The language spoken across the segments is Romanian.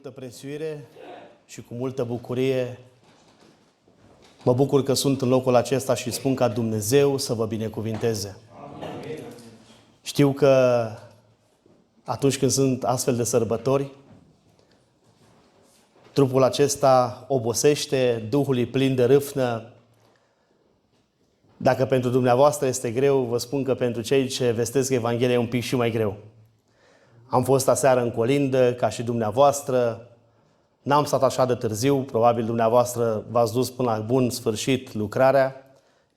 multă prețuire și cu multă bucurie mă bucur că sunt în locul acesta și spun ca Dumnezeu să vă binecuvinteze. Amin. Știu că atunci când sunt astfel de sărbători, trupul acesta obosește, Duhul e plin de râvnă. Dacă pentru dumneavoastră este greu, vă spun că pentru cei ce vestesc Evanghelia e un pic și mai greu. Am fost aseară în colindă, ca și dumneavoastră. N-am stat așa de târziu, probabil dumneavoastră v-ați dus până la bun sfârșit lucrarea.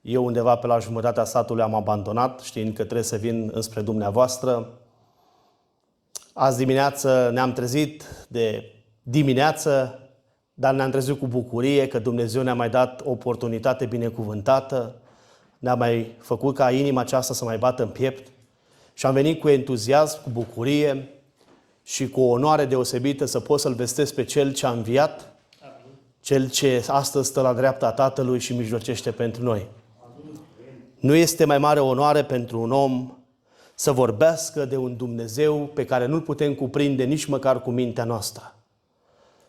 Eu undeva pe la jumătatea satului am abandonat, știind că trebuie să vin înspre dumneavoastră. Azi dimineață ne-am trezit de dimineață, dar ne-am trezit cu bucurie că Dumnezeu ne-a mai dat o oportunitate binecuvântată, ne-a mai făcut ca inima aceasta să mai bată în piept și am venit cu entuziasm, cu bucurie și cu o onoare deosebită să pot să-L vestesc pe Cel ce a înviat, Cel ce astăzi stă la dreapta Tatălui și mijlocește pentru noi. Nu este mai mare onoare pentru un om să vorbească de un Dumnezeu pe care nu-L putem cuprinde nici măcar cu mintea noastră.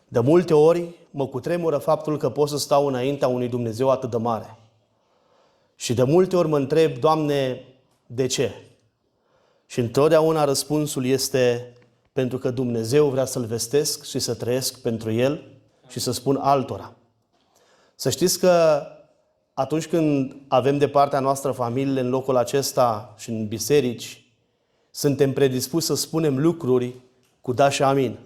De multe ori mă cutremură faptul că pot să stau înaintea unui Dumnezeu atât de mare. Și de multe ori mă întreb, Doamne, de ce? Și întotdeauna răspunsul este pentru că Dumnezeu vrea să-L vestesc și să trăiesc pentru El și să spun altora. Să știți că atunci când avem de partea noastră familiile în locul acesta și în biserici, suntem predispuși să spunem lucruri cu da și amin.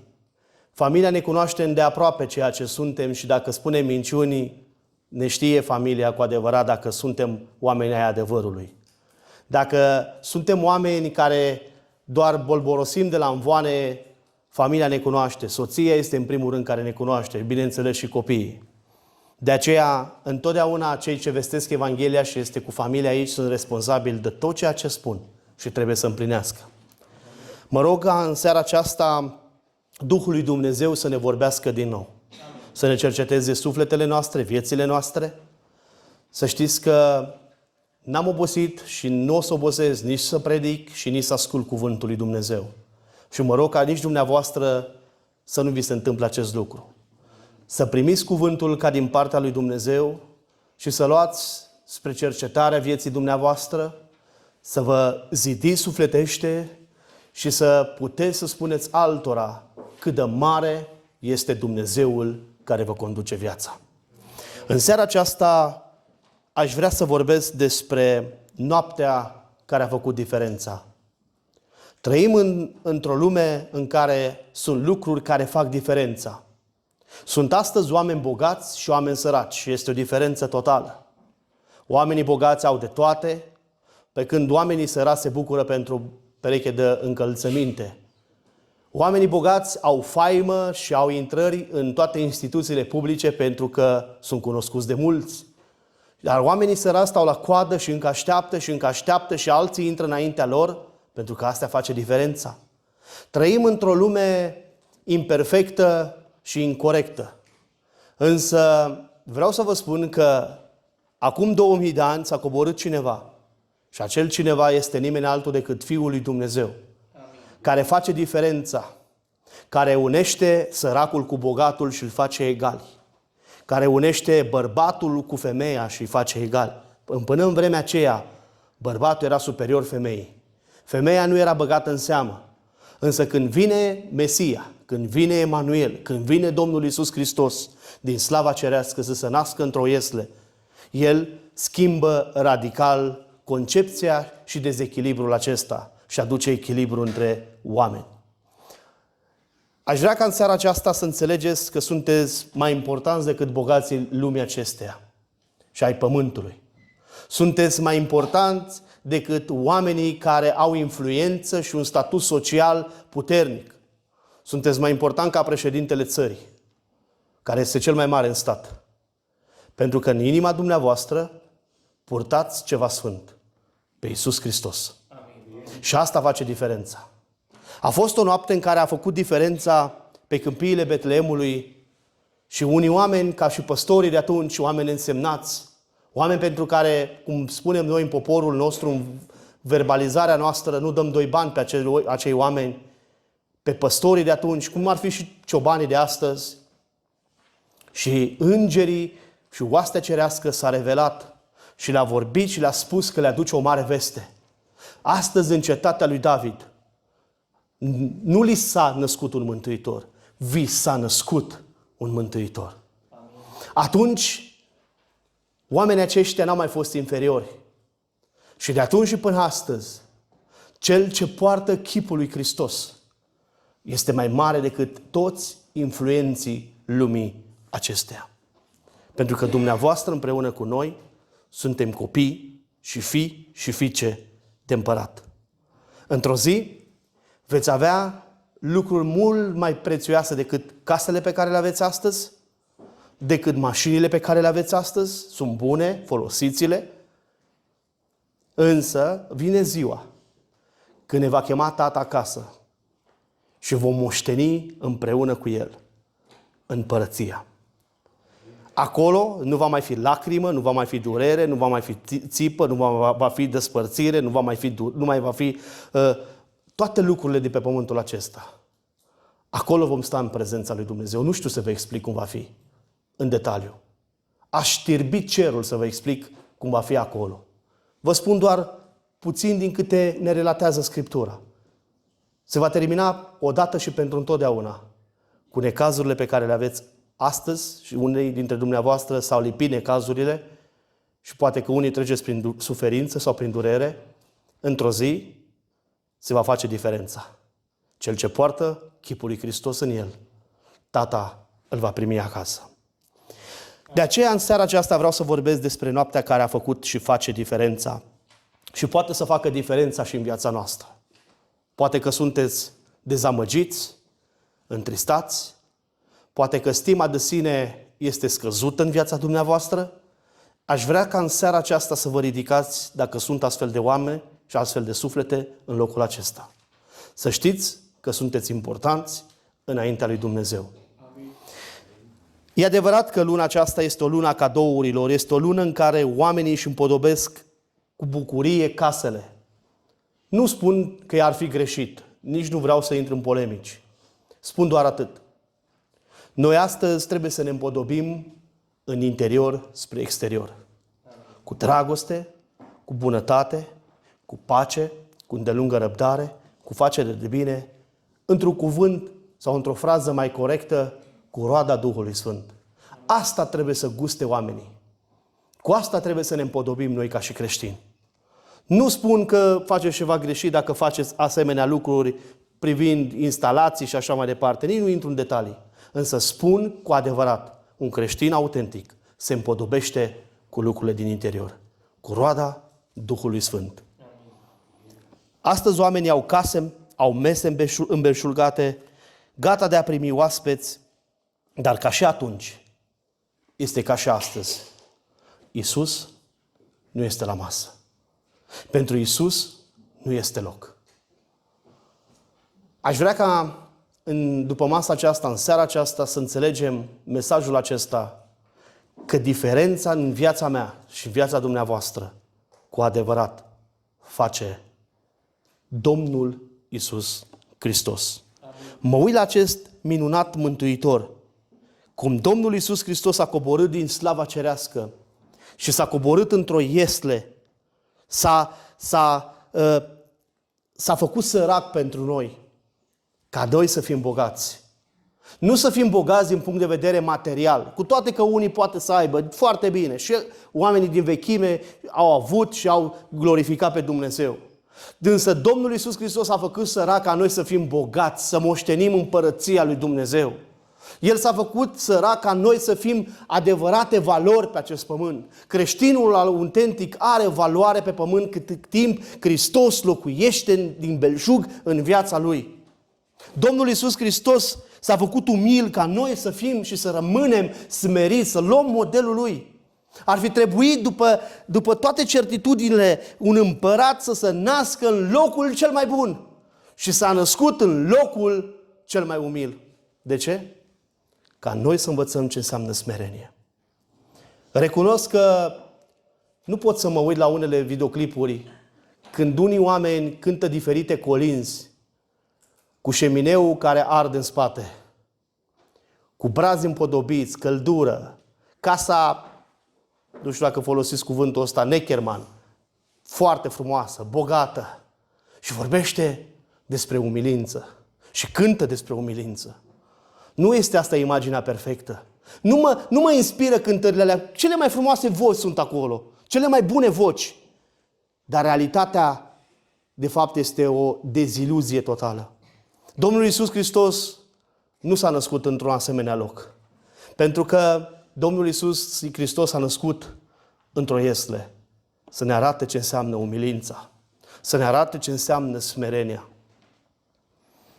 Familia ne cunoaște îndeaproape ceea ce suntem și dacă spunem minciuni, ne știe familia cu adevărat dacă suntem oameni ai adevărului. Dacă suntem oameni care doar bolborosim de la învoane, familia ne cunoaște. Soția este în primul rând care ne cunoaște, bineînțeles și copiii. De aceea, întotdeauna cei ce vestesc Evanghelia și este cu familia aici sunt responsabili de tot ceea ce spun și trebuie să împlinească. Mă rog ca în seara aceasta Duhul lui Dumnezeu să ne vorbească din nou. Să ne cerceteze sufletele noastre, viețile noastre. Să știți că n-am obosit și nu o să obosesc nici să predic și nici să ascult cuvântul lui Dumnezeu. Și mă rog ca nici dumneavoastră să nu vi se întâmple acest lucru. Să primiți cuvântul ca din partea lui Dumnezeu și să luați spre cercetarea vieții dumneavoastră, să vă zidiți sufletește și să puteți să spuneți altora cât de mare este Dumnezeul care vă conduce viața. În seara aceasta aș vrea să vorbesc despre noaptea care a făcut diferența. Trăim într-o lume în care sunt lucruri care fac diferența. Sunt astăzi oameni bogați și oameni săraci și este o diferență totală. Oamenii bogați au de toate, pe când oamenii săraci se bucură pentru pereche de încălțăminte. Oamenii bogați au faimă și au intrări în toate instituțiile publice pentru că sunt cunoscuți de mulți. Dar oamenii săraci stau la coadă și încă așteaptă și alții intră înaintea lor pentru că asta face diferența. Trăim într-o lume imperfectă și incorectă. Însă vreau să vă spun că acum 2000 de ani s-a coborât cineva și acel cineva este nimeni altul decât Fiul lui Dumnezeu. Care face diferența, care unește săracul cu bogatul și îl face egali, care unește bărbatul cu femeia și îi face egali. Până în vremea aceea, bărbatul era superior femeii. Femeia nu era băgată în seamă. Însă când vine Mesia, când vine Emanuel, când vine Domnul Iisus Hristos din slava cerească să se nască într-o iesle, El schimbă radical concepția și dezechilibrul acesta și aduce echilibru între oameni. Aș vrea ca în seara aceasta să înțelegeți că sunteți mai importanți decât bogații lumii acesteia și ai pământului. Sunteți mai importanți decât oamenii care au influență și un statut social puternic. Sunteți mai important ca președintele țării, care este cel mai mare în stat. Pentru că în inima dumneavoastră purtați ceva sfânt, pe Iisus Hristos. Și asta face diferența. A fost o noapte în care a făcut diferența pe câmpiile Betleemului și unii oameni, ca și păstorii de atunci, oameni însemnați, oameni pentru care, cum spunem noi în poporul nostru, în verbalizarea noastră, nu dăm 2 bani pe acei oameni, pe păstorii de atunci, cum ar fi și ciobanii de astăzi. Și îngerii și oastea cerească s-a revelat și le-a vorbit și le-a spus că le aduce o mare veste. Astăzi, în cetatea lui David, nu li s-a născut un mântuitor, vi s-a născut un mântuitor. Atunci, oamenii aceștia n-au mai fost inferiori. Și de atunci și până astăzi, cel ce poartă chipul lui Hristos este mai mare decât toți influenții lumii acesteia. Pentru că dumneavoastră împreună cu noi suntem copii și fii și fiice de împărat. Într-o zi veți avea lucruri mult mai prețioase decât casele pe care le aveți astăzi, decât mașinile pe care le aveți astăzi. Sunt bune, folosiți-le. Însă vine ziua când ne va chema Tata acasă și vom moșteni împreună cu El împărăția. Acolo nu va mai fi lacrimă, nu va mai fi durere, nu va mai fi țipă, nu va fi despărțire, nu mai va fi toate lucrurile de pe pământul acesta. Acolo vom sta în prezența lui Dumnezeu. Nu știu să vă explic cum va fi în detaliu. Aș știrbi cerul să vă explic cum va fi acolo. Vă spun doar puțin din câte ne relatează Scriptura. Se va termina odată și pentru întotdeauna cu necazurile pe care le aveți astăzi și unii dintre dumneavoastră s-au lipit necazurile și poate că unii treceți prin suferință sau prin durere. Într-o zi se va face diferența. Cel ce poartă chipul lui Hristos în el, Tata îl va primi acasă. De aceea, în seara aceasta vreau să vorbesc despre noaptea care a făcut și face diferența. Și poate să facă diferența și în viața noastră. Poate că sunteți dezamăgiți, întristați, poate că stima de sine este scăzută în viața dumneavoastră. Aș vrea ca în seara aceasta să vă ridicați, dacă sunt astfel de oameni și astfel de suflete, în locul acesta. Să știți că sunteți importanți înaintea lui Dumnezeu. E adevărat că luna aceasta este o lună a cadourilor, este o lună în care oamenii își împodobesc cu bucurie casele. Nu spun că ar fi greșit, nici nu vreau să intru în polemici. Spun doar atât. Noi astăzi trebuie să ne împodobim în interior spre exterior. Cu dragoste, cu bunătate, cu pace, cu îndelungă răbdare, cu facere de bine, într-un cuvânt sau într-o frază mai corectă, cu roada Duhului Sfânt. Asta trebuie să guste oamenii. Cu asta trebuie să ne împodobim noi ca și creștini. Nu spun că faceți ceva greșit dacă faceți asemenea lucruri privind instalații și așa mai departe. Nici nu intru în detalii. Însă spun cu adevărat, un creștin autentic se împodobește cu lucrurile din interior. Cu roada Duhului Sfânt. Astăzi oamenii au case, au mese îmbelșugate, gata de a primi oaspeți, dar ca și atunci, este ca și astăzi. Iisus nu este la masă. Pentru Iisus nu este loc. Aș vrea ca după masa aceasta, în seara aceasta, să înțelegem mesajul acesta, că diferența în viața mea și în viața dumneavoastră, cu adevărat, face Domnul Iisus Hristos. Amin. Mă uit la acest minunat Mântuitor, cum Domnul Iisus Hristos a coborât din slava cerească și s-a coborât într-o iesle, s-a făcut sărac pentru noi, ca noi să fim bogați. Nu să fim bogați din punct de vedere material, cu toate că unii poate să aibă foarte bine și oamenii din vechime au avut și au glorificat pe Dumnezeu. Însă Domnul Iisus Hristos a făcut sărac ca noi să fim bogați, să moștenim împărăția lui Dumnezeu. El s-a făcut sărac ca noi să fim adevărate valori pe acest pământ. Creștinul autentic are valoare pe pământ cât timp Hristos locuiește din belșug în viața lui. Domnul Iisus Hristos s-a făcut umil ca noi să fim și să rămânem smeriți, să luăm modelul lui. Ar fi trebuit, după toate certitudinile, un împărat să se nască în locul cel mai bun. Și s-a născut în locul cel mai umil. De ce? Ca noi să învățăm ce înseamnă smerenie. Recunosc că nu pot să mă uit la unele videoclipuri când unii oameni cântă diferite colinzi cu șemineu care arde în spate, cu brazi împodobiți, căldură, casa, nu știu dacă folosiți cuvântul ăsta, Neckerman, foarte frumoasă, bogată, și vorbește despre umilință și cântă despre umilință. Nu este asta imaginea perfectă. Nu mă inspiră cântările alea. Cele mai frumoase voci sunt acolo, cele mai bune voci. Dar realitatea, de fapt, este o deziluzie totală. Domnul Iisus Hristos nu s-a născut într-un asemenea loc. Pentru că Domnul Iisus Hristos s-a născut într-o iesle. Să ne arate ce înseamnă umilința. Să ne arate ce înseamnă smerenia.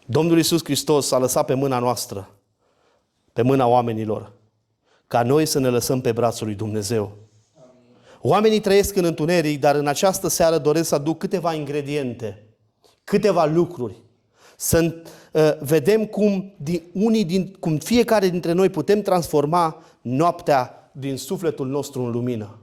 Domnul Iisus Hristos a lăsat pe mâna noastră, pe mâna oamenilor, ca noi să ne lăsăm pe brațul lui Dumnezeu. Oamenii trăiesc în întuneric, dar în această seară doresc să aduc câteva ingrediente, câteva lucruri. Să vedem cum fiecare dintre noi putem transforma noaptea din sufletul nostru în lumină.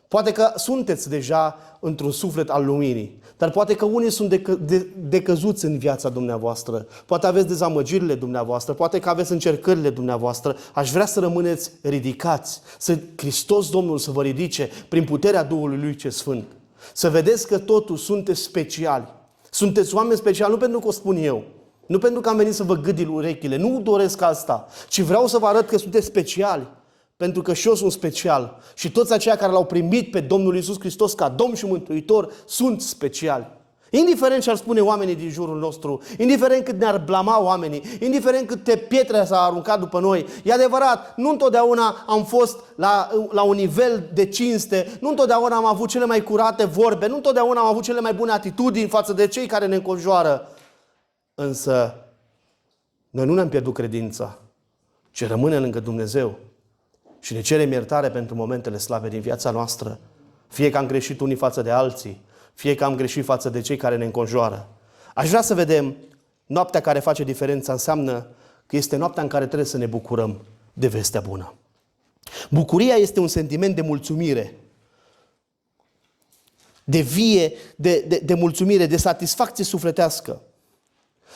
Poate că sunteți deja într-un suflet al luminii, dar poate că unii sunt decăzuți în viața dumneavoastră. Poate aveți dezamăgirile dumneavoastră, poate că aveți încercările dumneavoastră. Aș vrea să rămâneți ridicați, să Hristos Domnul să vă ridice prin puterea Duhului Lui ce Sfânt. Să vedeți că totuși sunteți speciali. Sunteți oameni speciali, nu pentru că o spun eu, nu pentru că am venit să vă gâdil urechile, nu doresc asta, ci vreau să vă arăt că sunteți speciali. Pentru că și eu sunt special. Și toți aceia care L-au primit pe Domnul Iisus Hristos ca Domn și Mântuitor sunt speciali. Indiferent ce ar spune oamenii din jurul nostru, indiferent cât ne-ar blama oamenii, indiferent câte pietre s-au aruncat după noi, e adevărat, nu întotdeauna am fost la un nivel de cinste, nu întotdeauna am avut cele mai curate vorbe, nu întotdeauna am avut cele mai bune atitudini față de cei care ne înconjoară. Însă, noi nu ne-am pierdut credința, ci rămânem lângă Dumnezeu. Și ne cerem iertare pentru momentele slabe din viața noastră. Fie că am greșit unii față de alții, fie că am greșit față de cei care ne înconjoară. Aș vrea să vedem, noaptea care face diferența înseamnă că este noaptea în care trebuie să ne bucurăm de vestea bună. Bucuria este un sentiment de mulțumire, de vie, de mulțumire, de satisfacție sufletească.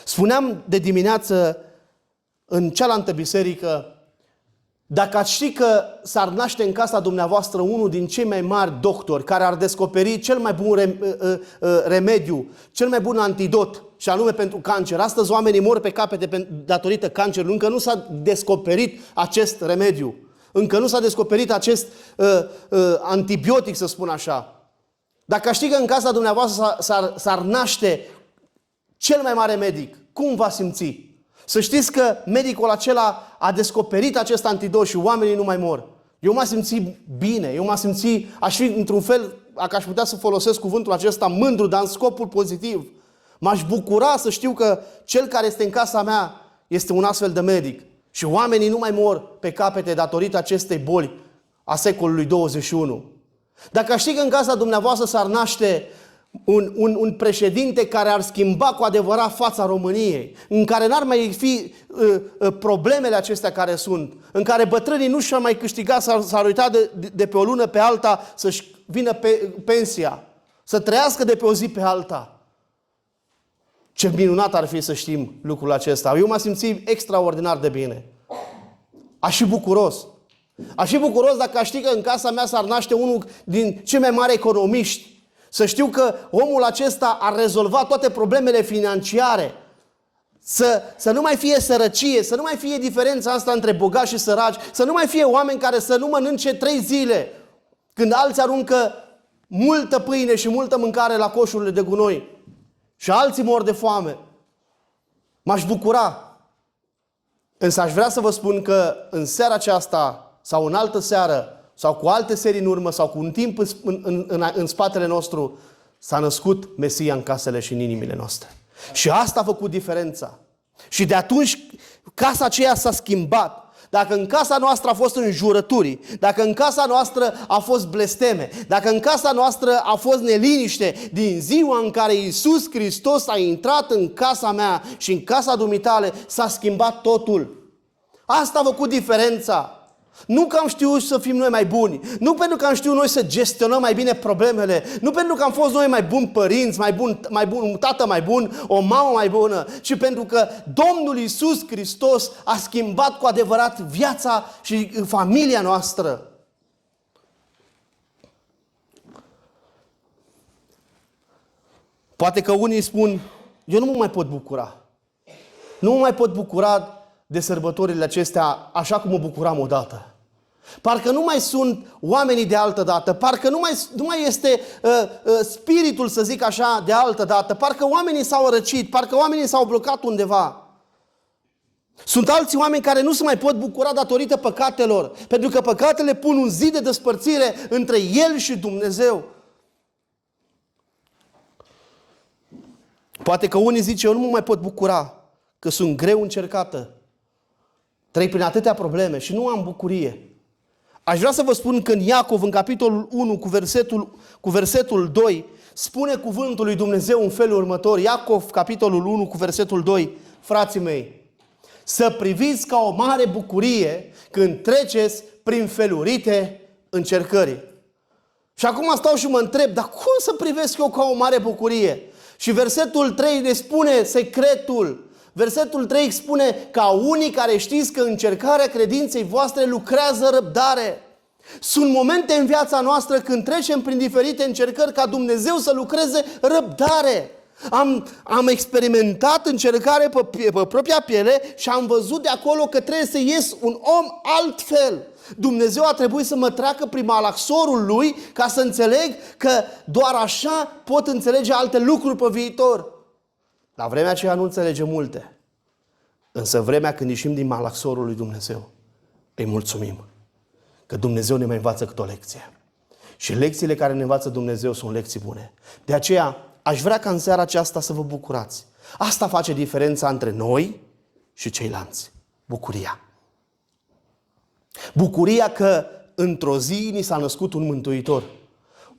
Spuneam de dimineață în cealaltă biserică, dacă ați ști că s-ar naște în casa dumneavoastră unul din cei mai mari doctori care ar descoperi cel mai bun remediu, cel mai bun antidot, și anume pentru cancer. Astăzi oamenii mor pe capete datorită cancerului. Încă nu s-a descoperit acest remediu. Încă nu s-a descoperit acest antibiotic, să spun așa. Dacă știi că în casa dumneavoastră s-ar naște cel mai mare medic, cum va simți? Să știți că medicul acela a descoperit acest antidot și oamenii nu mai mor. Eu m-am simțit bine, aș fi într-un fel, dacă aș putea să folosesc cuvântul acesta, mândru, dar în scopul pozitiv. M-aș bucura să știu că cel care este în casa mea este un astfel de medic. Și oamenii nu mai mor pe capete datorită acestei boli a secolului 21. Dacă știi că în casa dumneavoastră s-ar naște un președinte care ar schimba cu adevărat fața României, în care n-ar mai fi problemele acestea care sunt, în care bătrânii nu și-ar mai câștiga, s-ar uita de pe o lună pe alta să-și vină pensia, să trăiască de pe o zi pe alta. Ce minunat ar fi să știm lucrul acesta. Eu m-am simțit extraordinar de bine. Aș fi bucuros. Aș fi bucuros dacă aș ști că în casa mea s-ar naște unul din cei mai mari economiști. Să știu că omul acesta ar rezolva toate problemele financiare. Să nu mai fie sărăcie, să nu mai fie diferența asta între bogați și săraci, să nu mai fie oameni care să nu mănânce 3 zile, când alții aruncă multă pâine și multă mâncare la coșurile de gunoi și alții mor de foame. M-aș bucura. Însă aș vrea să vă spun că în seara aceasta sau în altă seară sau cu alte serii în urmă, sau cu un timp în spatele nostru, s-a născut Mesia în casele și în inimile noastre. Și asta a făcut diferența. Și de atunci casa aceea s-a schimbat. Dacă în casa noastră a fost înjurături, dacă în casa noastră a fost blesteme, dacă în casa noastră a fost neliniște, din ziua în care Iisus Hristos a intrat în casa mea și în casa dumitale, s-a schimbat totul. Asta a făcut diferența. Nu că am știut să fim noi mai buni, nu pentru că am știut noi să gestionăm mai bine problemele, nu pentru că am fost noi mai buni părinți, mai bun, un tată mai bun, o mamă mai bună, ci pentru că Domnul Iisus Hristos a schimbat cu adevărat viața și familia noastră. Poate că unii spun, eu nu mă mai pot bucura. Nu mă mai pot bucura de sărbătorile acestea așa cum mă bucuram odată. Parcă nu mai sunt oamenii de altă dată, parcă nu mai este spiritul, să zic așa, de altă dată, parcă oamenii s-au răcit, parcă oamenii s-au blocat undeva. Sunt alți oameni care nu se mai pot bucura datorită păcatelor, pentru că păcatele pun un zid de despărțire între el și Dumnezeu. Poate că unii zice, eu nu mă mai pot bucura, că sunt greu încercată. Trec prin atâtea probleme și nu am bucurie. Aș vrea să vă spun că în Iacov, în capitolul 1, cu versetul 2, spune cuvântul lui Dumnezeu în felul următor. Iacov, capitolul 1, cu versetul 2. Frații mei, să priviți ca o mare bucurie când treceți prin felurite încercări. Și acum stau și mă întreb, dar cum să privesc eu ca o mare bucurie? Și versetul 3 ne spune secretul. Versetul 3 spune, ca unii care știți că încercarea credinței voastre lucrează răbdare. Sunt momente în viața noastră când trecem prin diferite încercări ca Dumnezeu să lucreze răbdare. Am experimentat încercare pe propria piele și am văzut de acolo că trebuie să ies un om altfel. Dumnezeu a trebuit să mă treacă prin malaxorul lui ca să înțeleg că doar așa pot înțelege alte lucruri pe viitor. La vremea aceea nu înțelegem multe. Însă vremea când ieșim din malaxorul lui Dumnezeu, îi mulțumim că Dumnezeu ne mai învață câte o lecție. Și lecțiile care ne învață Dumnezeu sunt lecții bune. De aceea aș vrea ca în seara aceasta să vă bucurați. Asta face diferența între noi și ceilalți. Bucuria. Bucuria că într-o zi ni s-a născut un mântuitor.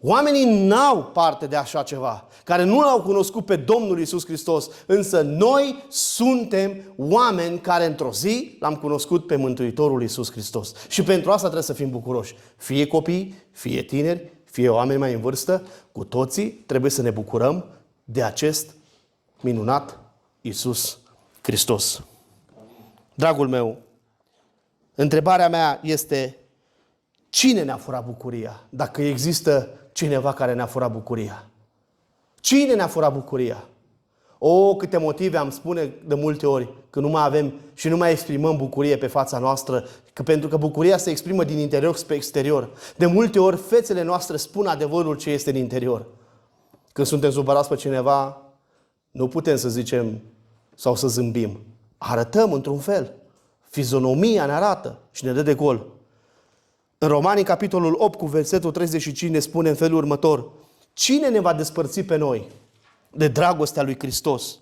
Oamenii n-au parte de așa ceva, care nu l-au cunoscut pe Domnul Iisus Hristos, însă noi suntem oameni care într-o zi l-am cunoscut pe Mântuitorul Iisus Hristos. Și pentru asta trebuie să fim bucuroși. Fie copii, fie tineri, fie oameni mai în vârstă, cu toții trebuie să ne bucurăm de acest minunat Iisus Hristos. Dragul meu, întrebarea mea este, cine ne-a furat bucuria? Dacă există cineva care ne-a furat bucuria. Cine ne-a furat bucuria? Câte motive am spune de multe ori că nu mai avem și nu mai exprimăm bucurie pe fața noastră, pentru că bucuria se exprimă din interior spre exterior. De multe ori fețele noastre spun adevărul ce este în interior. Când suntem supărați pe cineva, nu putem să zicem sau să zâmbim. Arătăm într-un fel. Fizionomia ne arată și ne dă de gol. În Romani, capitolul 8, cu versetul 35, ne spune în felul următor. Cine ne va despărți pe noi de dragostea lui Hristos?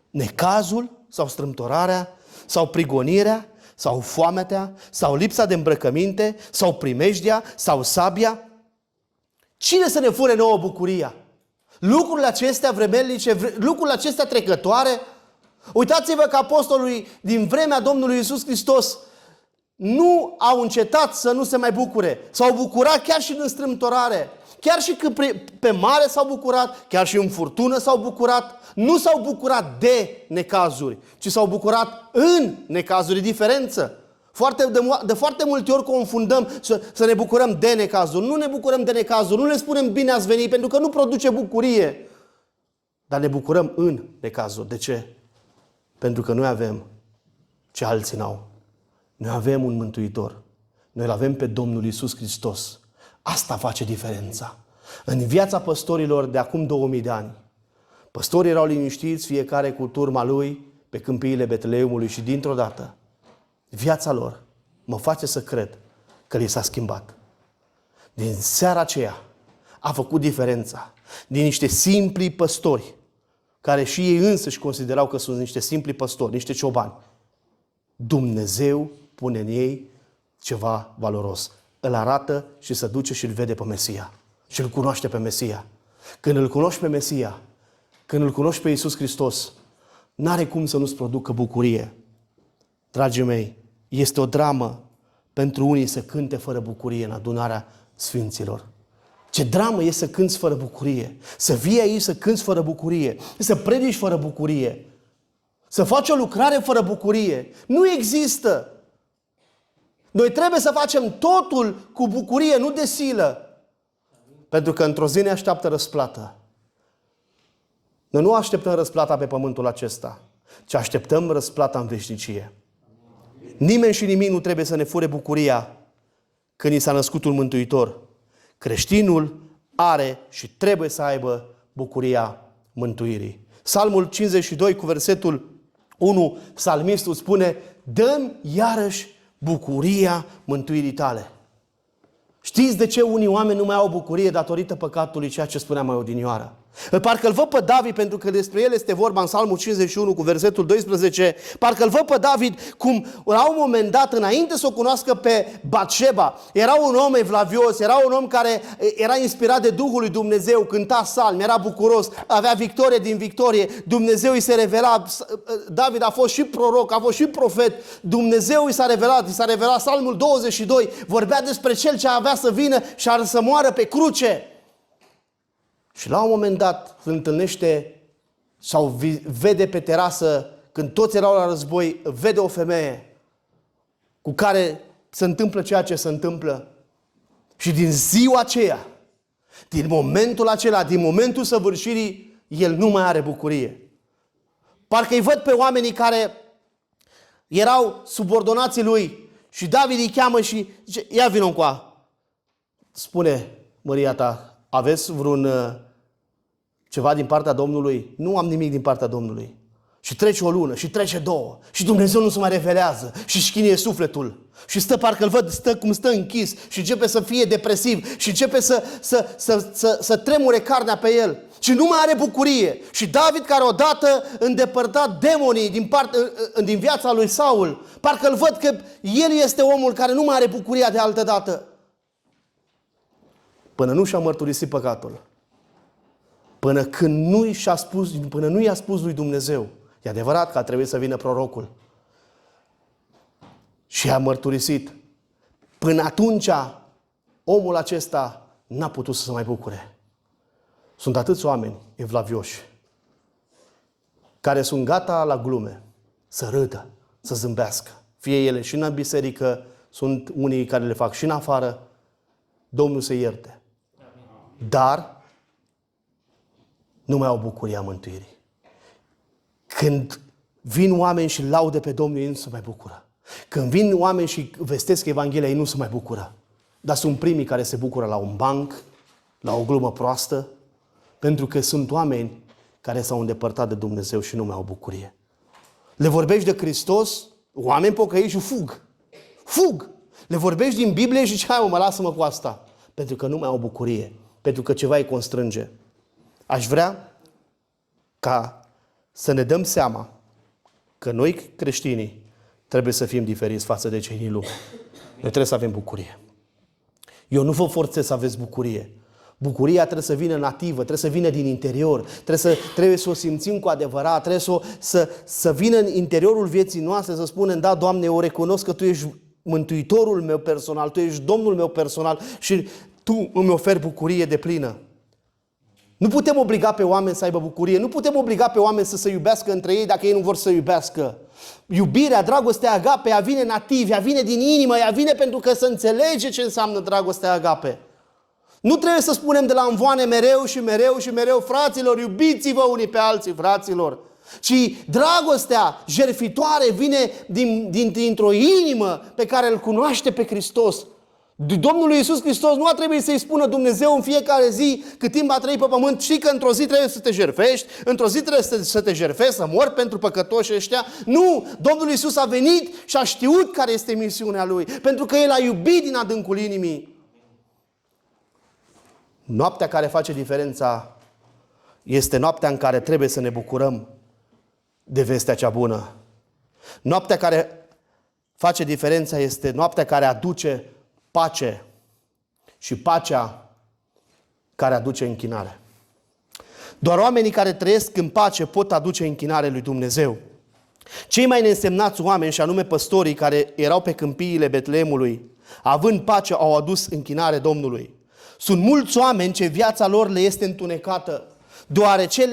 Necazul sau strâmtorarea sau prigonirea sau foametea sau lipsa de îmbrăcăminte sau primejdia sau sabia? Cine să ne fure nouă bucuria? Lucrurile acestea vremelnice, lucrurile acestea trecătoare? Uitați-vă că apostolii din vremea Domnului Iisus Hristos nu au încetat să nu se mai bucure. S-au bucurat chiar și în strâmtorare. Chiar și când pe mare s-au bucurat, chiar și în furtună s-au bucurat. Nu s-au bucurat de necazuri, ci s-au bucurat în necazuri. Diferență. De foarte multe ori confundăm să ne bucurăm de necazuri. Nu ne bucurăm de necazuri, nu le spunem bine ați venit, pentru că nu produce bucurie. Dar ne bucurăm în necazuri. De ce? Pentru că noi avem ce alții n-au. Noi avem un Mântuitor. Noi îl avem pe Domnul Iisus Hristos. Asta face diferența. În viața păstorilor de acum 2000 de ani, păstorii erau liniștiți, fiecare cu turma lui, pe câmpiile Betleemului și dintr-o dată, viața lor mă face să cred că li s-a schimbat. Din seara aceea a făcut diferența. Din niște simpli păstori, care și ei însăși considerau că sunt niște simpli păstori, niște ciobani, Dumnezeu pune în ei ceva valoros. Îl arată și se duce și îl vede pe Mesia. Și îl cunoaște pe Mesia. Când îl cunoști pe Mesia, când îl cunoști pe Iisus Hristos, n-are cum să nu-ți producă bucurie. Dragii mei, este o dramă pentru unii să cânte fără bucurie în adunarea sfinților. Ce dramă e să cânți fără bucurie, să vii aici să cânți fără bucurie, să predici fără bucurie, să faci o lucrare fără bucurie. Nu există. Noi trebuie să facem totul cu bucurie, nu de silă. Pentru că într-o zi ne așteaptă răsplată. Noi nu așteptăm răsplata pe pământul acesta, ci așteptăm răsplata în veșnicie. Nimeni și nimic nu trebuie să ne fure bucuria când i s-a născut un Mântuitor. Creștinul are și trebuie să aibă bucuria mântuirii. Psalmul 52 cu versetul 1, psalmistul spune: dă-mi iarăși bucuria mântuirii tale. Știți de ce unii oameni nu mai au bucurie datorită păcatului, ceea ce spuneam mai odinioară? Parcă îl văd pe David, pentru că despre el este vorba în Psalmul 51 cu versetul 12, parcă îl văd pe David cum la un moment dat, înainte să o cunoască pe Batșeba, era un om evlavios, era un om care era inspirat de Duhul lui Dumnezeu, cânta psalmi, era bucuros, avea victorie din victorie, Dumnezeu îi se revela, David a fost și proroc, a fost și profet, Dumnezeu îi s-a revelat Psalmul 22, vorbea despre cel ce avea să vină și ar să moară pe cruce. Și la un moment dat se întâlnește sau vede pe terasă, când toți erau la război, vede o femeie cu care se întâmplă ceea ce se întâmplă. Și din ziua aceea, din momentul acela, din momentul săvârșirii, el nu mai are bucurie. Parcă îi văd pe oamenii care erau subordonații lui și David îi cheamă și zice: ia vină încoa. Spune măria ta, aveți vreun ceva din partea Domnului? Nu am nimic din partea Domnului. Și trece o lună, și trece două, și Dumnezeu nu se mai revelează, și își chinuie sufletul. Și stă, parcă îl văd, stă cum stă închis, și începe să fie depresiv, și începe să tremure carnea pe el. Și nu mai are bucurie. Și David, care odată îndepărta demonii din viața lui Saul, parcă îl văd că el este omul care nu mai are bucuria de altă dată. Până nu și-a mărturisit păcatul. Până când nu i-a spus lui Dumnezeu. E adevărat că a trebuit să vină prorocul. Și a mărturisit. Până atunci, omul acesta n-a putut să se mai bucure. Sunt atâți oameni evlavioși care sunt gata la glume, să râdă, să zâmbească. Fie ele și în biserică, sunt unii care le fac și în afară. Domnul să ierte. Dar nu mai au bucuria mântuirii. Când vin oameni și laude pe Domnul, ei nu se mai bucură. Când vin oameni și vestesc Evanghelia, ei nu se mai bucură. Dar sunt primii care se bucură la un banc, la o glumă proastă, pentru că sunt oameni care s-au îndepărtat de Dumnezeu și nu mai au bucurie. Le vorbești de Hristos, oameni pocăiți și fug. Fug! Le vorbești din Biblie și zici: hai mă, lasă-mă cu asta. Pentru că nu mai au bucurie. Pentru că ceva îi constrânge. Aș vrea ca să ne dăm seama că noi creștinii trebuie să fim diferiți față de cei din lume. Noi trebuie să avem bucurie. Eu nu vă forțez să aveți bucurie. Bucuria trebuie să vină nativă, trebuie să vină din interior, trebuie să o simțim cu adevărat, trebuie să vină în interiorul vieții noastre, să spunem: da, Doamne, eu recunosc că Tu ești Mântuitorul meu personal, Tu ești Domnul meu personal și Tu îmi oferi bucurie deplină. Nu putem obliga pe oameni să aibă bucurie, nu putem obliga pe oameni să se iubească între ei dacă ei nu vor să iubească. Iubirea, dragostea agape, ea vine nativ, ea vine din inimă, ea vine pentru că să înțelege ce înseamnă dragostea agape. Nu trebuie să spunem de la învoane mereu și mereu și mereu: fraților, iubiți-vă unii pe alții, fraților. Ci dragostea jertfitoare vine dintr-o inimă pe care îl cunoaște pe Hristos. Domnul Iisus Hristos nu a trebuit să-i spună Dumnezeu în fiecare zi, cât timp a trăit pe pământ: știi că într-o zi trebuie să te jertfești, într-o zi trebuie să te jertfești, să mori pentru păcătoși ăștia. Nu! Domnul Iisus a venit și a știut care este misiunea Lui, pentru că El a iubit din adâncul inimii. Noaptea care face diferența este noaptea în care trebuie să ne bucurăm de vestea cea bună. Noaptea care face diferența este noaptea care aduce pace și pacea care aduce închinare. Doar oamenii care trăiesc în pace pot aduce închinare lui Dumnezeu. Cei mai neînsemnați oameni, și anume păstorii care erau pe câmpiile Betleemului, având pace, au adus închinare Domnului. Sunt mulți oameni ce viața lor le este întunecată, deoarece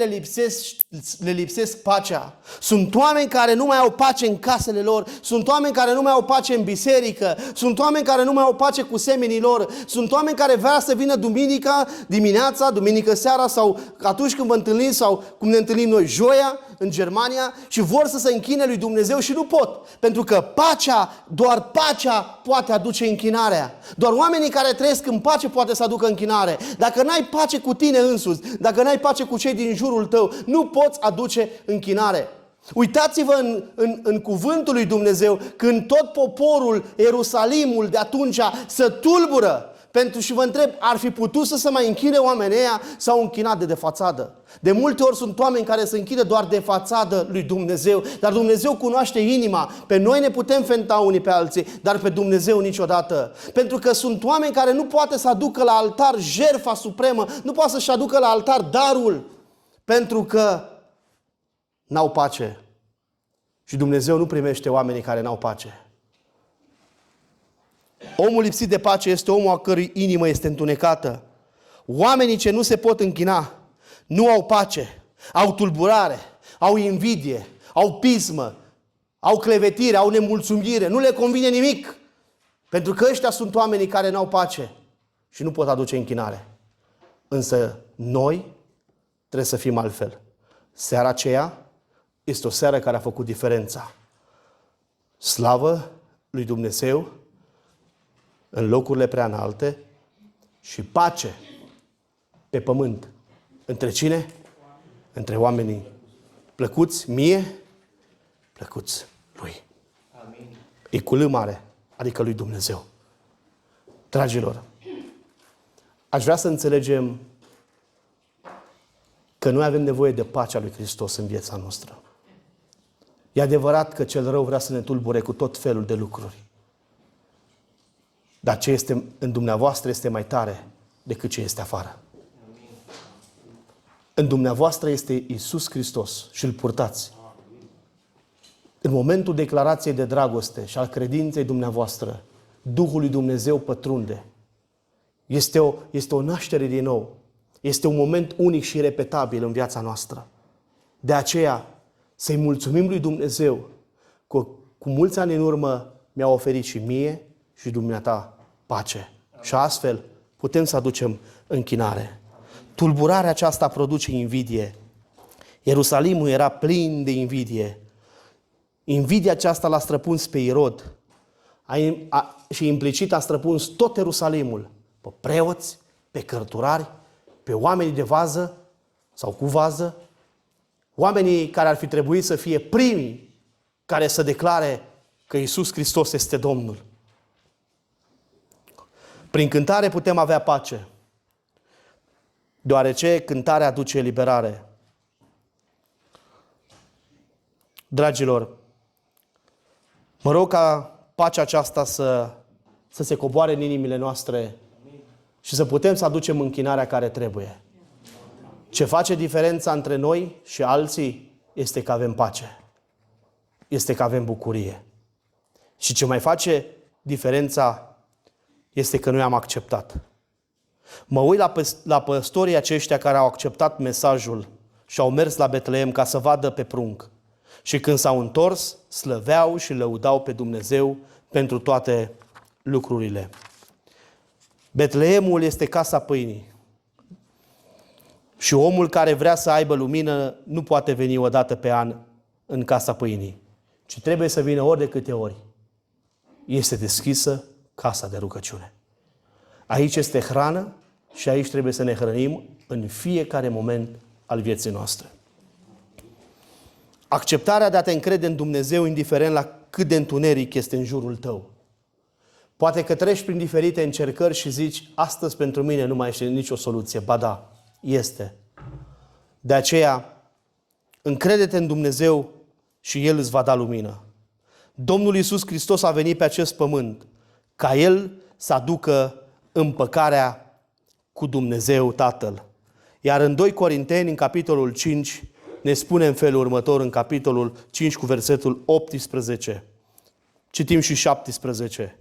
le lipsesc pacea. Sunt oameni care nu mai au pace în casele lor, sunt oameni care nu mai au pace în biserică, sunt oameni care nu mai au pace cu semenii lor, sunt oameni care vrea să vină duminica dimineața, duminică seara sau atunci când vă întâlniți sau cum ne întâlnim noi joia în Germania și vor să se închine lui Dumnezeu și nu pot. Pentru că pacea, doar pacea poate aduce închinarea. Doar oamenii care trăiesc în pace poate să aducă închinare. Dacă n-ai pace cu tine însuți, dacă n-ai pace cu cei din jurul tău, nu poți aduce închinare. Uitați-vă în cuvântul lui Dumnezeu când tot poporul, Ierusalimul de atunci se tulbură. Și vă întreb, ar fi putut să se mai închine oamenii ăia sau închinat de fațadă? De multe ori sunt oameni care se închide doar de fațadă lui Dumnezeu, dar Dumnezeu cunoaște inima. Pe noi ne putem fenta unii pe alții, dar pe Dumnezeu niciodată. Pentru că sunt oameni care nu poate să aducă la altar jertfa supremă, nu poate să-și aducă la altar darul, pentru că n-au pace. Și Dumnezeu nu primește oamenii care n-au pace. Omul lipsit de pace este omul a cărui inimă este întunecată. Oamenii ce nu se pot închina nu au pace, au tulburare, au invidie, au pismă, au clevetire, au nemulțumire, nu le convine nimic. Pentru că ăștia sunt oamenii care n-au pace și nu pot aduce închinare. Însă noi trebuie să fim altfel. Seara aceea este o seară care a făcut diferența. Slavă lui Dumnezeu în locurile prea înalte și pace pe pământ. Între cine? Între oamenii plăcuți mie, plăcuți lui. Amin. E cu L mare, adică lui Dumnezeu. Dragilor, aș vrea să înțelegem că noi avem nevoie de pacea lui Hristos în viața noastră. E adevărat că cel rău vrea să ne tulbure cu tot felul de lucruri. Dar ce este în dumneavoastră este mai tare decât ce este afară. În dumneavoastră este Iisus Hristos și îl purtați. În momentul declarației de dragoste și al credinței dumneavoastră, Duhul lui Dumnezeu pătrunde. Este o naștere din nou. Este un moment unic și irepetabil în viața noastră. De aceea, să-i mulțumim lui Dumnezeu că cu mulți ani în urmă mi-a oferit și mie și dumneata pace. Și astfel putem să aducem închinare. Tulburarea aceasta produce invidie. Ierusalimul era plin de invidie. Invidia aceasta l-a străpuns pe Irod și implicit a străpuns tot Ierusalimul. Pe preoți, pe cărturari, pe oamenii de vază sau cu vază, oamenii care ar fi trebuit să fie primii care să declare că Iisus Hristos este Domnul. Prin cântare putem avea pace, deoarece cântarea aduce eliberare. Dragilor, mă rog ca pacea aceasta să se coboare în inimile noastre și să putem să aducem închinarea care trebuie. Ce face diferența între noi și alții este că avem pace. Este că avem bucurie. Și ce mai face diferența este că noi am acceptat. Mă uit la păstorii aceștia care au acceptat mesajul și au mers la Betleem ca să vadă pe prunc. Și când s-au întors, slăveau și lăudau pe Dumnezeu pentru toate lucrurile. Betleemul este casa pâinii. Și omul care vrea să aibă lumină nu poate veni o dată pe an în casa pâinii, ci trebuie să vină ori de câte ori este deschisă casa de rugăciune. Aici este hrană și aici trebuie să ne hrănim în fiecare moment al vieții noastre. Acceptarea de a te încrede în Dumnezeu, indiferent la cât de întuneric este în jurul tău. Poate că treci prin diferite încercări și zici, astăzi pentru mine nu mai este nicio soluție. Ba da, este. De aceea, încrede-te în Dumnezeu și El îți va da lumină. Domnul Iisus Hristos a venit pe acest pământ ca El să aducă împăcarea cu Dumnezeu Tatăl. Iar în 2 Corinteni, în capitolul 5, ne spune în felul următor în capitolul 5 cu versetul 18. Citim și 17.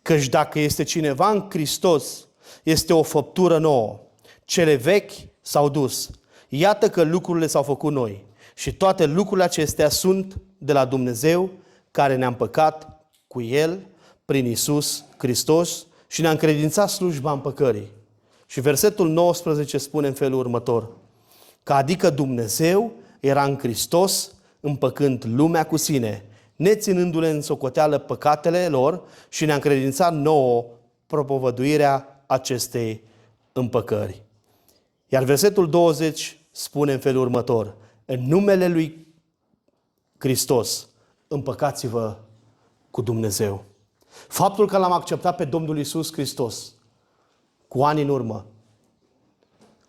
Căci dacă este cineva în Hristos, este o făptură nouă. Cele vechi s-au dus. Iată că lucrurile s-au făcut noi. Și toate lucrurile acestea sunt de la Dumnezeu, care ne-a împăcat cu El prin Iisus Hristos și ne-a încredințat slujba împăcării. Și versetul 19 spune în felul următor. Că adică Dumnezeu era în Hristos împăcând lumea cu sine, neținându-le în socoteală păcatele lor și ne-a încredințat nouă propovăduirea acestei împăcări. Iar versetul 20 spune în felul următor. În numele lui Hristos împăcați-vă cu Dumnezeu. Faptul că l-am acceptat pe Domnul Iisus Hristos cu ani în urmă,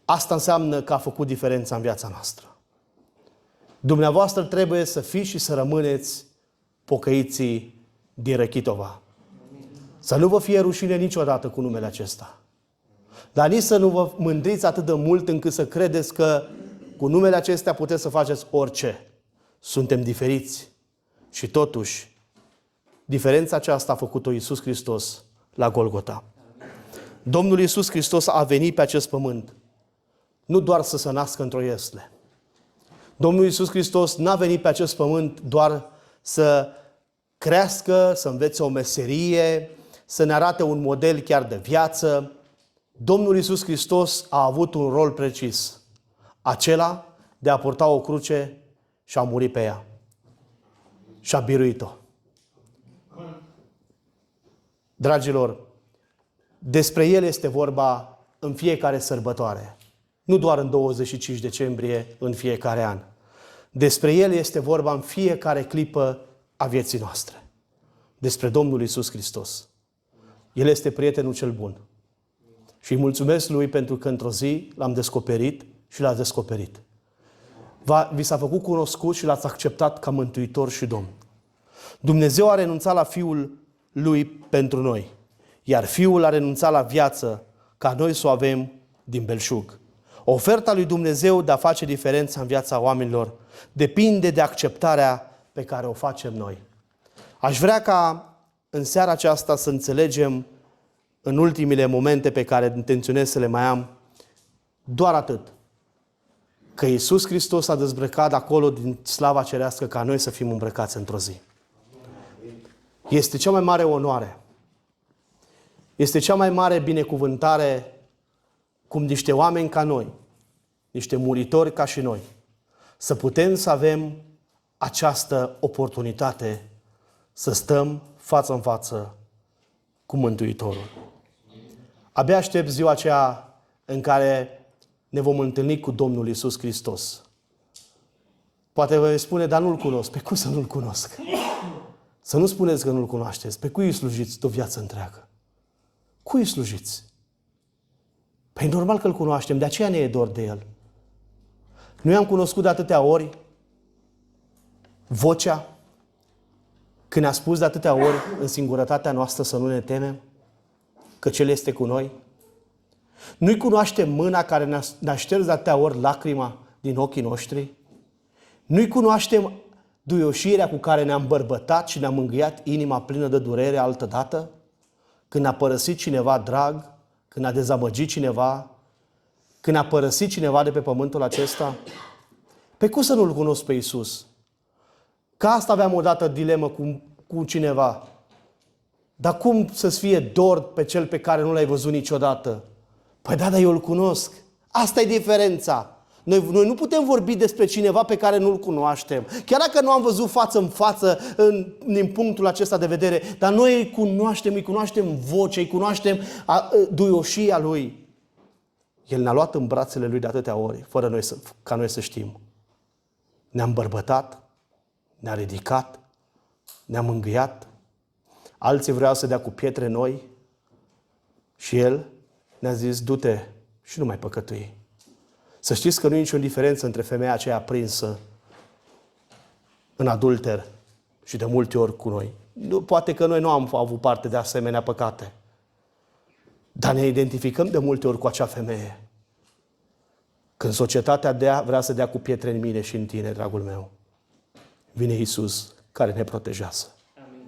asta înseamnă că a făcut diferența în viața noastră. Dumneavoastră trebuie să fiți și să rămâneți pocăiții din Rechitova. Să nu vă fie rușine niciodată cu numele acesta. Dar nici să nu vă mândriți atât de mult încât să credeți că cu numele acestea puteți să faceți orice. Suntem diferiți. Și totuși, diferența aceasta a făcut-o Iisus Hristos la Golgota. Domnul Iisus Hristos a venit pe acest pământ nu doar să se nască într-o iesle. Domnul Iisus Hristos n-a venit pe acest pământ doar să crească, să învețe o meserie, să ne arate un model chiar de viață. Domnul Iisus Hristos a avut un rol precis, acela de a purta o cruce și a muri pe ea. Și a biruit-o. Dragilor, despre El este vorba în fiecare sărbătoare. Nu doar în 25 decembrie, în fiecare an. Despre El este vorba în fiecare clipă a vieții noastre. Despre Domnul Iisus Hristos. El este prietenul cel bun. Și îi mulțumesc Lui pentru că într-o zi l-am descoperit și l-a descoperit. Vi s-a făcut cunoscut și l-ați acceptat ca mântuitor și Domn. Dumnezeu a renunțat la Fiul Lui pentru noi. Iar Fiul a renunțat la viață ca noi să o avem din belșug. Oferta lui Dumnezeu de a face diferența în viața oamenilor depinde de acceptarea pe care o facem noi. Aș vrea ca în seara aceasta să înțelegem în ultimile momente pe care intenționez să le mai am doar atât. Că Iisus Hristos a dezbrăcat acolo din slava cerească ca noi să fim îmbrăcați într-o zi. Este cea mai mare onoare. Este cea mai mare binecuvântare cum niște oameni ca noi, niște muritori ca și noi, să putem să avem această oportunitate să stăm față în față cu Mântuitorul. Abia aștept ziua aceea în care ne vom întâlni cu Domnul Iisus Hristos. Poate vă spune, dar nu-L cunosc. Pe cum să nu-L cunosc? Să nu spuneți că nu-L cunoașteți. Pe cui îi slujiți de o viață întreagă? Cui îi slujiți? Păi normal că îl cunoaștem, de aceea ne e dor de El. Nu i-am cunoscut de atâtea ori vocea, când ne-a spus de atâtea ori în singurătatea noastră să nu ne temem, că Cel este cu noi. Nu-i cunoaștem mâna care ne-a șters de atâtea ori lacrima din ochii noștri. Nu-i cunoaștem duioșirea cu care ne-a îmbărbătat și ne-a mângâiat inima plină de durere altădată, când a părăsit cineva drag, când a dezamăgit cineva, când a părăsit cineva de pe pământul acesta. Pe cum să nu-L cunosc pe Iisus? Că asta aveam odată dilemă cu cineva. Dar cum să-ți fie dor pe cel pe care nu l-ai văzut niciodată? Păi da, dar eu îl cunosc. Asta e diferența. Noi nu putem vorbi despre cineva pe care nu-L cunoaștem. Chiar dacă nu am văzut față în față din punctul acesta de vedere, dar noi îi cunoaștem vocea, îi cunoaștem duioșia Lui. El ne-a luat în brațele Lui de atâtea ori, fără ca noi să știm. Ne-a îmbărbătat, ne-a ridicat, ne-a mângâiat. Alții vreau să dea cu pietre noi și El ne-a zis, du-te și nu mai păcătui. Să știți că nu e nicio diferență între femeia aceea prinsă în adulter și de multe ori cu noi. Poate că noi nu am avut parte de asemenea păcate, dar ne identificăm de multe ori cu acea femeie Când societatea vrea să dea cu pietre în mine și în tine, dragul meu, vine Iisus care ne protejează. Amin.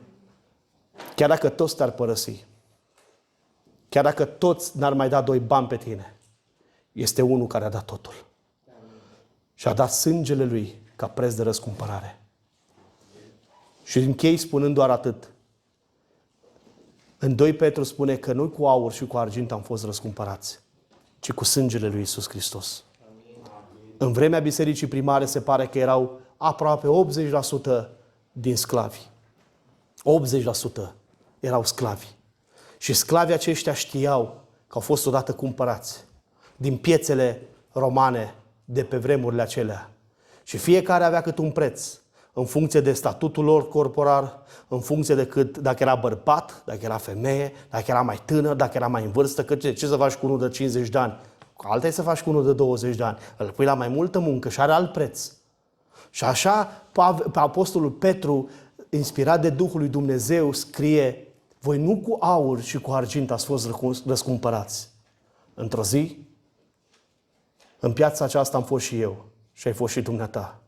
Chiar dacă toți te-ar părăsi, chiar dacă toți n-ar mai da 2 bani pe tine, este unul care a dat totul. Amin. Și a dat sângele Lui ca preț de răscumpărare. Și închei spunând doar atât. În 2 Petru spune că nu cu aur și cu argint am fost răscumpărați, ci cu sângele lui Iisus Hristos. În vremea bisericii primare se pare că erau aproape 80% din sclavi. 80% erau sclavi. Și sclavii aceștia știau că au fost odată cumpărați din piețele romane de pe vremurile acelea. Și fiecare avea cât un preț, în funcție de statutul lor corporal, în funcție de dacă era bărbat, dacă era femeie, dacă era mai tânăr, dacă era mai în vârstă, că ce să faci cu unul de 50 de ani? Alta e să faci cu unul de 20 de ani. Îl pui la mai multă muncă și are alt preț. Și așa apostolul Petru, inspirat de Duhul lui Dumnezeu, scrie: voi nu cu aur și cu argint ați fost răscumpărați. Într-o zi, în piața aceasta am fost și eu și ai fost și dumneata.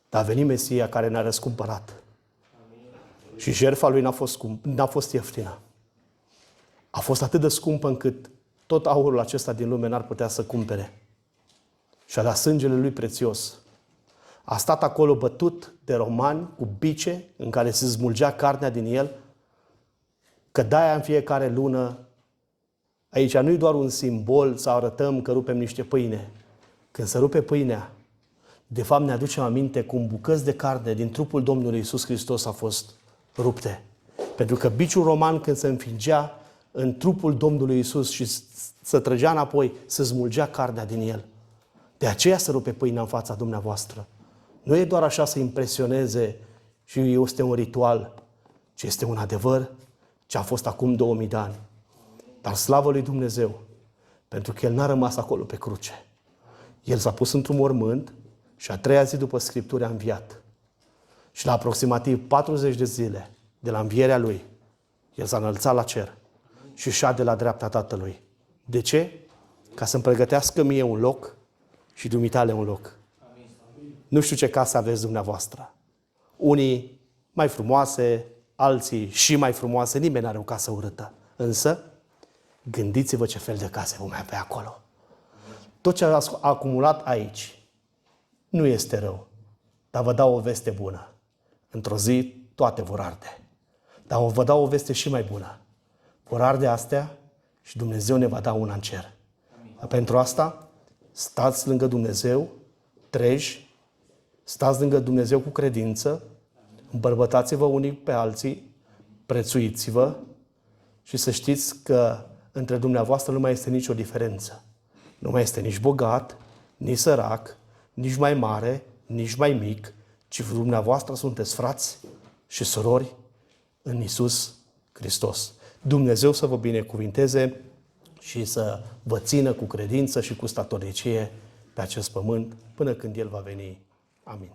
Dar a venit Mesia care ne-a răscumpărat. Și jertfa lui n-a fost ieftină. A fost atât de scumpă încât tot aurul acesta din lume n-ar putea să cumpere. Și a dat sângele lui prețios. A stat acolo bătut de romani cu bice în care se smulgea carnea din el, că de-aia în fiecare lună, aici nu e doar un simbol să arătăm că rupem niște pâine. Când se rupe pâinea, de fapt ne aducem aminte cum bucăți de carne din trupul Domnului Iisus Hristos a fost rupte. Pentru că biciul roman, când se înfingea în trupul Domnului Iisus și se trăgea înapoi, se smulgea carnea din el. De aceea se rupe pâinea în fața dumneavoastră. Nu e doar așa să impresioneze și este un ritual, ci este un adevăr ce a fost acum 2000 de ani. Dar slavă lui Dumnezeu, pentru că El n-a rămas acolo pe cruce. El s-a pus într-un mormânt și a 3-a zi după Scripturi a înviat. Și la aproximativ 40 de zile de la învierea Lui, El s-a înălțat la cer și șade la dreapta Tatălui. De ce? Ca să-mi pregătească mie un loc și dumitale un loc. Nu știu ce casă aveți dumneavoastră. Unii mai frumoase, alții și mai frumoase, nimeni n-are o casă urâtă. Însă, gândiți-vă ce fel de case vom avea acolo. Tot ce ați acumulat aici nu este rău, dar vă dau o veste bună. Într-o zi toate vor arde. Dar vă dau o veste și mai bună. Vor arde astea și Dumnezeu ne va da una în cer. Dar pentru asta, stați lângă Dumnezeu, treji, stați lângă Dumnezeu cu credință, îmbărbătați-vă unii pe alții, prețuiți-vă și să știți că între dumneavoastră nu mai este nicio diferență. Nu mai este nici bogat, nici sărac, nici mai mare, nici mai mic, ci dumneavoastră sunteți frați și surori în Iisus Hristos. Dumnezeu să vă binecuvinteze și să vă țină cu credință și cu statornicie pe acest pământ până când El va veni. Amin.